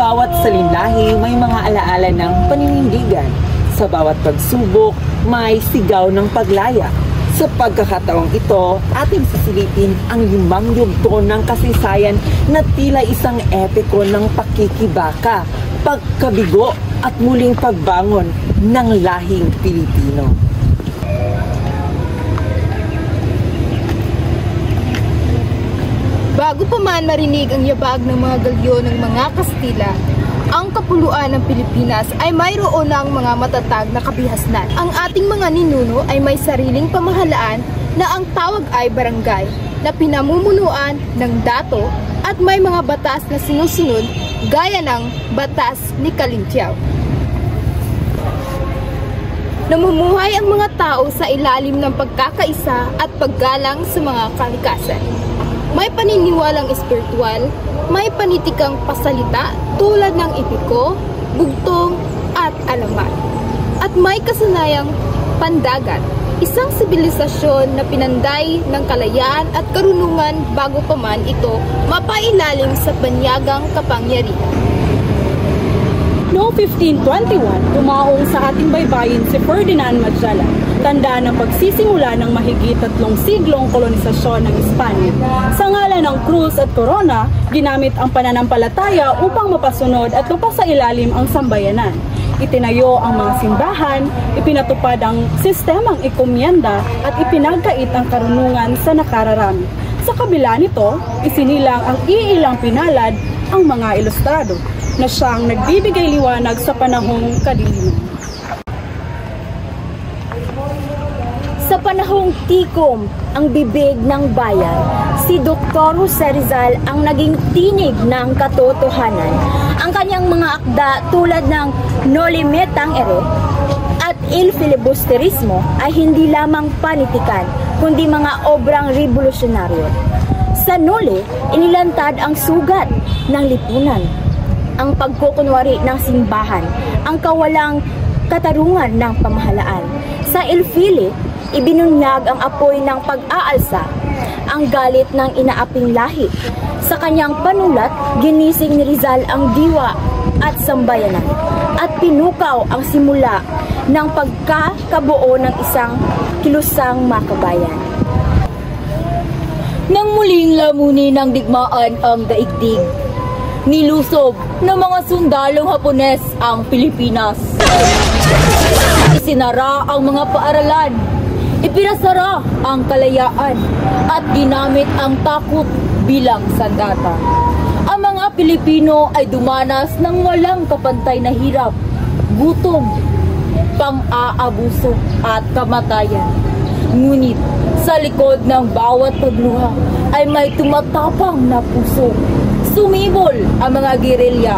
bawat salinlahi may mga alaala ng paninindigan. Sa bawat pagsubok, may sigaw ng paglaya. Sa pagkakataong ito, ating sisilipin ang 5 yugto ng kasaysayan na tila isang epiko ng pakikibaka, pagkabigo at muling pagbangon ng lahing Pilipino. Bago pa man marinig ang yabag ng mga galyo ng mga Kastila, ang kapuluan ng Pilipinas ay mayroon ng mga matatag na kabihasnan. Ang ating mga ninuno ay may sariling pamahalaan na ang tawag ay barangay, na pinamumunuan ng dato at may mga batas na sinusunod gaya ng Batas ni Calintiao. Namumuhay ang mga tao sa ilalim ng pagkakaisa at paggalang sa mga kalikasan. May paniniwalang espiritual, may panitikang pasalita tulad ng ipiko, bugtong at alamat. At may kasanayang pandagat, isang sibilisasyon na pinanday ng kalayaan at karunungan bago pa man ito mapailalim sa banyagang kapangyarihan. Noong 1521, dumaong sa ating baybayin si Ferdinand Magellan, tanda ng pagsisimula ng mahigit 3 siglong kolonisasyon ng Espanya. Sa ngalan ng krus at korona, ginamit ang pananampalataya upang mapasunod at mapasailalim ang sambayanan. Itinayo ang mga simbahan, ipinatupad ang sistemang ikomyenda at ipinagkait ang karunungan sa nakararami. Sa kabila nito, isinilang ang iilang pinalad ang mga ilustrado na siyang nagbibigay liwanag sa panahong kadiliman. Sa panahong tikom ang bibig ng bayan, si Dr. Jose Rizal ang naging tinig ng katotohanan. Ang kanyang mga akda tulad ng No Limitang Ere at Il Filibusterismo ay hindi lamang panitikan, kundi mga obrang revolusyonaryo. Sa Nole, inilantad ang sugat ng lipunan, ang pagkukunwari ng simbahan, ang kawalang katarungan ng pamahalaan. Sa Il Fili, ibinunyag ang apoy ng pag-aalsa, ang galit ng inaaping lahi. Sa kanyang panulat, ginising ni Rizal ang diwa at sambayanan at pinukaw ang simula ng pagkakabuo ng isang kilusang makabayan. Nang muling lamunin ng digmaan ang daigdig, nilusob ng mga sundalong Hapones ang Pilipinas. Isinara ang mga paaralan, ipinasara ang kalayaan, at ginamit ang takot bilang sandata. Ang mga Pilipino ay dumanas ng walang kapantay na hirap, gutom, pang-aabuso at kamatayan. Ngunit sa likod ng bawat pagluha ay may tumatapang na puso. Sumibol ang mga gerilya,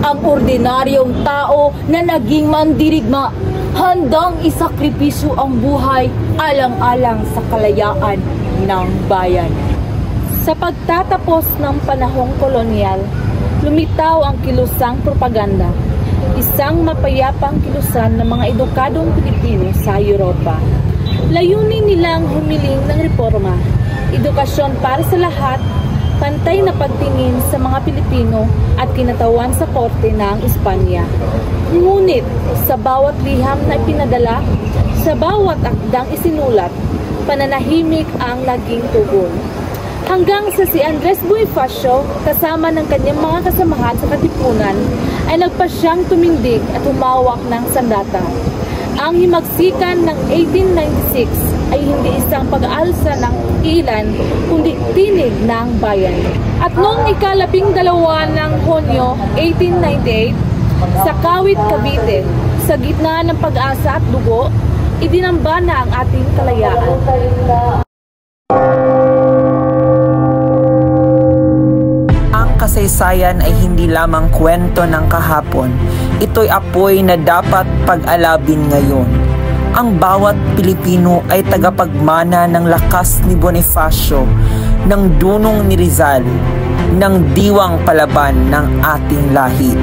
ang ordinaryong tao na naging mandirigma, handang isakripisyo ang buhay alang-alang sa kalayaan ng bayan. Sa pagtatapos ng panahong kolonyal, lumitaw ang kilusang propaganda, isang mapayapang kilusan ng mga edukadong Pilipino sa Europa. Layunin nilang humiling ng reforma, edukasyon para sa lahat, pantay na pagtingin sa mga Pilipino at kinatawan sa korte ng Espanya. Ngunit sa bawat liham na ipinadala, sa bawat akdang isinulat, pananahimik ang naging tugon. Hanggang sa si Andres Bonifacio, kasama ng kanyang mga kasamahan sa Katipunan, ay nagpasyang tumindig at humawak ng sandata. Ang himagsikan ng 1896 ay hindi isang pag-aalsa ng ilan, kundi tinig ng bayan. At noong ika-12 ng Hunyo 1898, sa Kawit, Cavite, sa gitna ng pag-asa at dugo, idinamba na ang ating kalayaan. Ang kasaysayan ay hindi lamang kwento ng kahapon. Ito'y apoy na dapat pag-alabin ngayon. Ang bawat Pilipino ay tagapagmana ng lakas ni Bonifacio, ng dunong ni Rizal, ng diwang palaban ng ating lahi.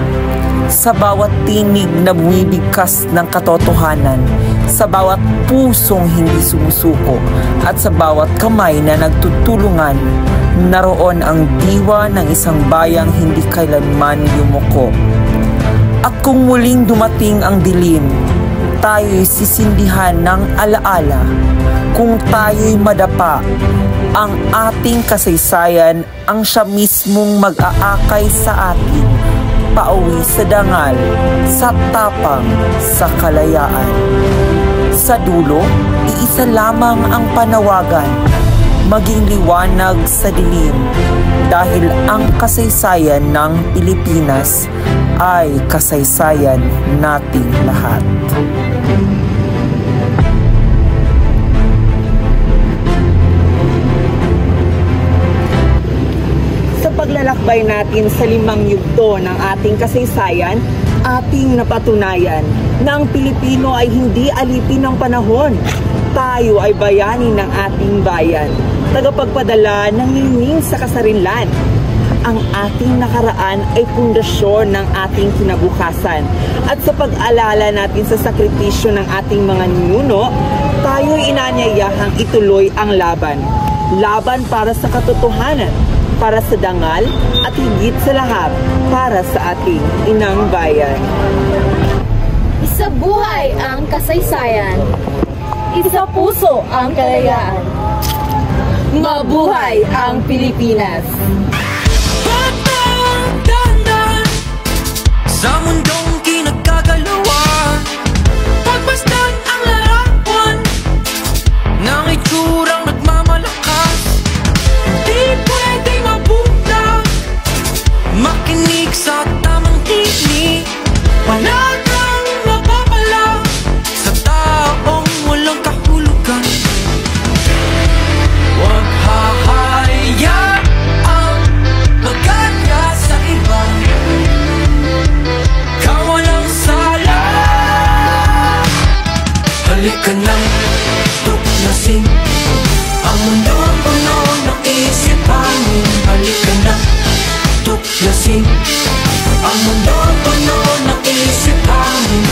Sa bawat tinig na bumibigkas ng katotohanan, sa bawat pusong hindi sumusuko, at sa bawat kamay na nagtutulungan, naroon ang diwa ng isang bayang hindi kailanman yumuko. At kung muling dumating ang dilim, tayo'y sisindihan ng alaala. Kung tayo'y madapa, ang ating kasaysayan ang siya mismong mag-aakay sa atin, pauwi sa dangal, sa tapang, sa kalayaan. Sa dulo, iisa lamang ang panawagan, maging liwanag sa dilim, dahil ang kasaysayan ng Pilipinas ay kasaysayan nating lahat. Sa paglalakbay natin sa 5 yugto ng ating kasaysayan, ating napatunayan na ang Pilipino ay hindi alipin ng panahon. Tayo ay bayani ng ating bayan, tagapagpadala ng hingin sa kasarinlan. Ang ating nakaraan ay pundasyon ng ating kinabukasan. At sa pag-alala natin sa sakripisyo ng ating mga ninuno, tayo'y inanyayahang ituloy ang laban. Laban para sa katotohanan, para sa dangal, at higit sa lahat, para sa ating inang bayan. Isa buhay ang kasaysayan. Isa puso ang kalayaan. Mabuhay ang Pilipinas! Sa mundong kinagkagalawan, pagmasdan ang larawan ng itsurang nagmamalakas. Di pwedeng mabuta, makinig sa tamang tinig, panagang mapapala sa taong walang kahulugan. Huwag hahayaan magkanya sa iba. Halika nang tuklasin ang mundo puno ng isipanin. Halika na, tuklasin ang mundo puno ng isipanin.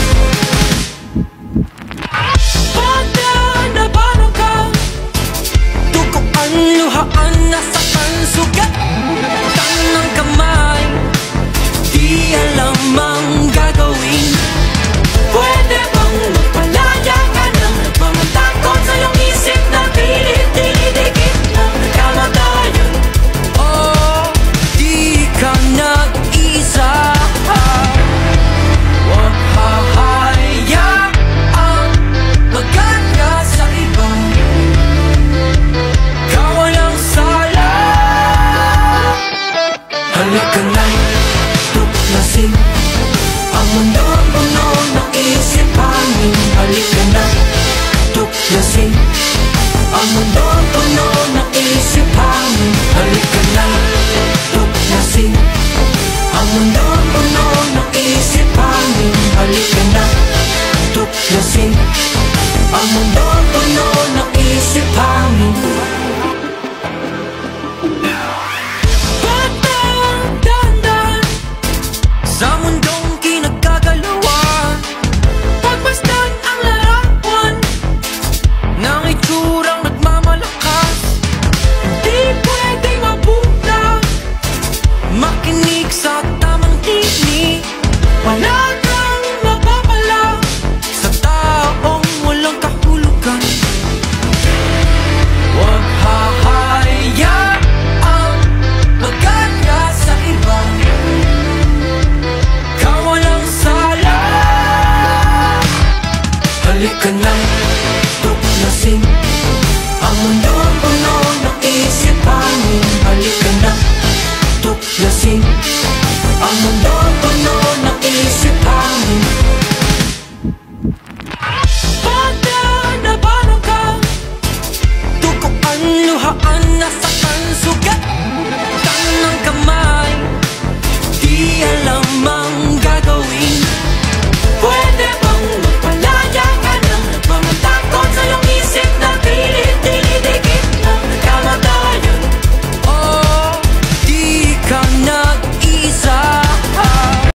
Pagka nabano ka, tukuan, luhaan, nasaktan, sugat, tanang kamay, di alam ang gagawin. Pwede bang magpalaya ka ng mga takot sa iyong isip na dinidikit ng kamatayan? Oh, di ka nag-isa. Huwag hahayaan magkanya sa iba. Ikaw walang sala. Halika na, tuklasin ang mundo puno ng isipanin. Halika na, tuklasin ang mundo puno ng isipanin. Halika na, tuklasin ang mundo puno ng isipanin. Halika na, tuklasin ang mundo puno ng isipanin. Patang-dandan sa mundong kinagkagalawan, pagmasdan ang larawan ng itsurang nagmamalakas. Di pwedeng mabuta, makinig sa tamang tinig, panagang mapapala sa taong walang kahulugan. Huwag hahayaan magkanya sa iba. Ikaw walang sala. Halika na, tuklasin ang mundo puno ng isipanin. Halika na, tuklasin ang mundo